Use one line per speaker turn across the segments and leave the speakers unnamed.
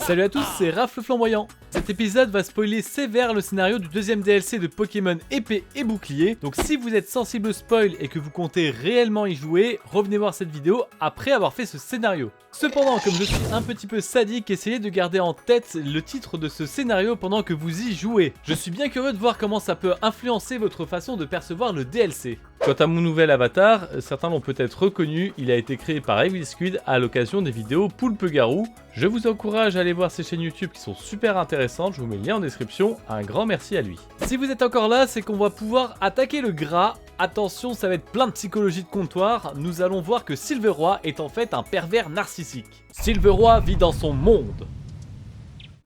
Salut à tous, c'est Raph le Flamboyant. Cet épisode va spoiler sévère le scénario du deuxième DLC de Pokémon Épée et Bouclier, donc si vous êtes sensible au spoil et que vous comptez réellement y jouer, revenez voir cette vidéo après avoir fait ce scénario. Cependant, comme je suis un petit peu sadique, essayez de garder en tête le titre de ce scénario pendant que vous y jouez. Je suis bien curieux de voir comment ça peut influencer votre façon de percevoir le DLC. Quant à mon nouvel avatar, certains l'ont peut-être reconnu, il a été créé par Evil Squid à l'occasion des vidéos Poulpe Garou. Je vous encourage à aller voir ses chaînes YouTube qui sont super intéressantes, je vous mets le lien en description, un grand merci à lui. Si vous êtes encore là, c'est qu'on va pouvoir attaquer le gras. Attention, ça va être plein de psychologie de comptoir, nous allons voir que Silveroy est en fait un pervers narcissique. Silveroy vit dans son monde.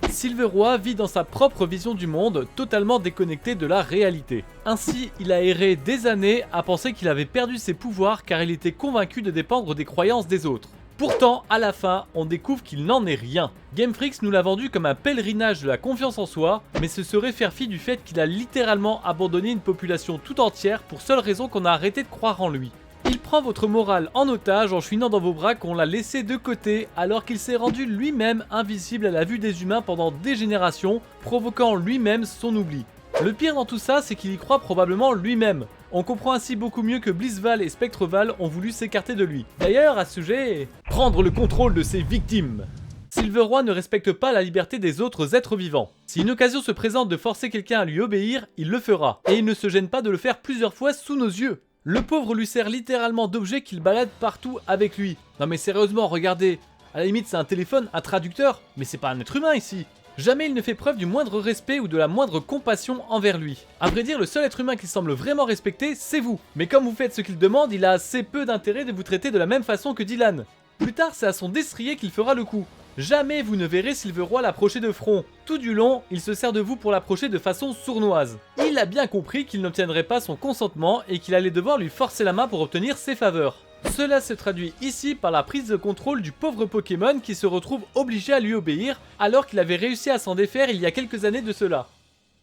Silveroy vit dans sa propre vision du monde, totalement déconnectée de la réalité. Ainsi, il a erré des années à penser qu'il avait perdu ses pouvoirs car il était convaincu de dépendre des croyances des autres. Pourtant, à la fin, on découvre qu'il n'en est rien. Game Freak nous l'a vendu comme un pèlerinage de la confiance en soi, mais ce serait faire fi du fait qu'il a littéralement abandonné une population tout entière pour seule raison qu'on a arrêté de croire en lui. Il prend votre morale en otage en chouinant dans vos bras qu'on l'a laissé de côté alors qu'il s'est rendu lui-même invisible à la vue des humains pendant des générations, provoquant lui-même son oubli. Le pire dans tout ça, c'est qu'il y croit probablement lui-même. On comprend ainsi beaucoup mieux que Blizzval et Spectreval ont voulu s'écarter de lui. D'ailleurs, à ce sujet, prendre le contrôle de ses victimes. Silveroy ne respecte pas la liberté des autres êtres vivants. Si une occasion se présente de forcer quelqu'un à lui obéir, il le fera. Et il ne se gêne pas de le faire plusieurs fois sous nos yeux. Le pauvre lui sert littéralement d'objet qu'il balade partout avec lui. Non mais sérieusement, regardez. À la limite, c'est un téléphone, un traducteur, mais c'est pas un être humain ici. Jamais il ne fait preuve du moindre respect ou de la moindre compassion envers lui. À vrai dire, le seul être humain qu'il semble vraiment respecter, c'est vous. Mais comme vous faites ce qu'il demande, il a assez peu d'intérêt de vous traiter de la même façon que Dylan. Plus tard, c'est à son destrier qu'il fera le coup. Jamais vous ne verrez Silveroy l'approcher de front. Tout du long, il se sert de vous pour l'approcher de façon sournoise. Il a bien compris qu'il n'obtiendrait pas son consentement et qu'il allait devoir lui forcer la main pour obtenir ses faveurs. Cela se traduit ici par la prise de contrôle du pauvre Pokémon qui se retrouve obligé à lui obéir alors qu'il avait réussi à s'en défaire il y a quelques années de cela.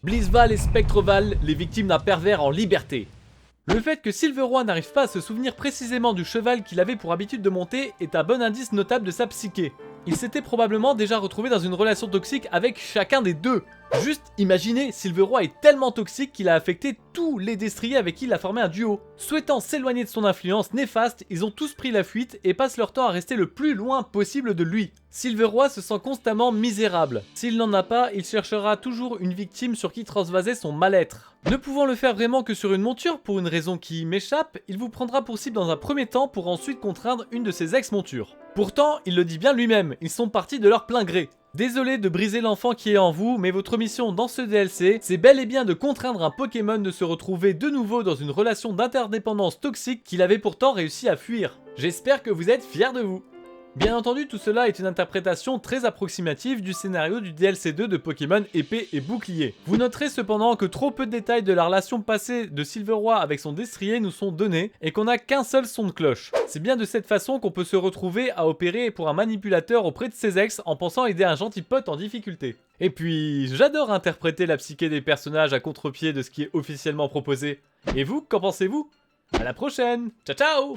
Blizzval et Spectreval, les victimes d'un pervers en liberté. Le fait que Silveroy n'arrive pas à se souvenir précisément du cheval qu'il avait pour habitude de monter est un bon indice notable de sa psyché. Il s'était probablement déjà retrouvé dans une relation toxique avec chacun des deux. Juste imaginez, Silveroy est tellement toxique qu'il a affecté tous les destriers avec qui il a formé un duo. Souhaitant s'éloigner de son influence néfaste, ils ont tous pris la fuite et passent leur temps à rester le plus loin possible de lui. Silveroy se sent constamment misérable. S'il n'en a pas, il cherchera toujours une victime sur qui transvaser son mal-être. Ne pouvant le faire vraiment que sur une monture pour une raison qui m'échappe, il vous prendra pour cible dans un premier temps pour ensuite contraindre une de ses ex-montures. Pourtant, il le dit bien lui-même, ils sont partis de leur plein gré. Désolé de briser l'enfant qui est en vous, mais votre mission dans ce DLC, c'est bel et bien de contraindre un Pokémon de se retrouver de nouveau dans une relation d'interdépendance toxique qu'il avait pourtant réussi à fuir. J'espère que vous êtes fiers de vous. Bien entendu, tout cela est une interprétation très approximative du scénario du DLC 2 de Pokémon Épée et Bouclier. Vous noterez cependant que trop peu de détails de la relation passée de Silveroy avec son destrier nous sont donnés et qu'on n'a qu'un seul son de cloche. C'est bien de cette façon qu'on peut se retrouver à opérer pour un manipulateur auprès de ses ex en pensant aider un gentil pote en difficulté. Et puis, j'adore interpréter la psyché des personnages à contre-pied de ce qui est officiellement proposé. Et vous, qu'en pensez-vous ? À la prochaine. Ciao ciao.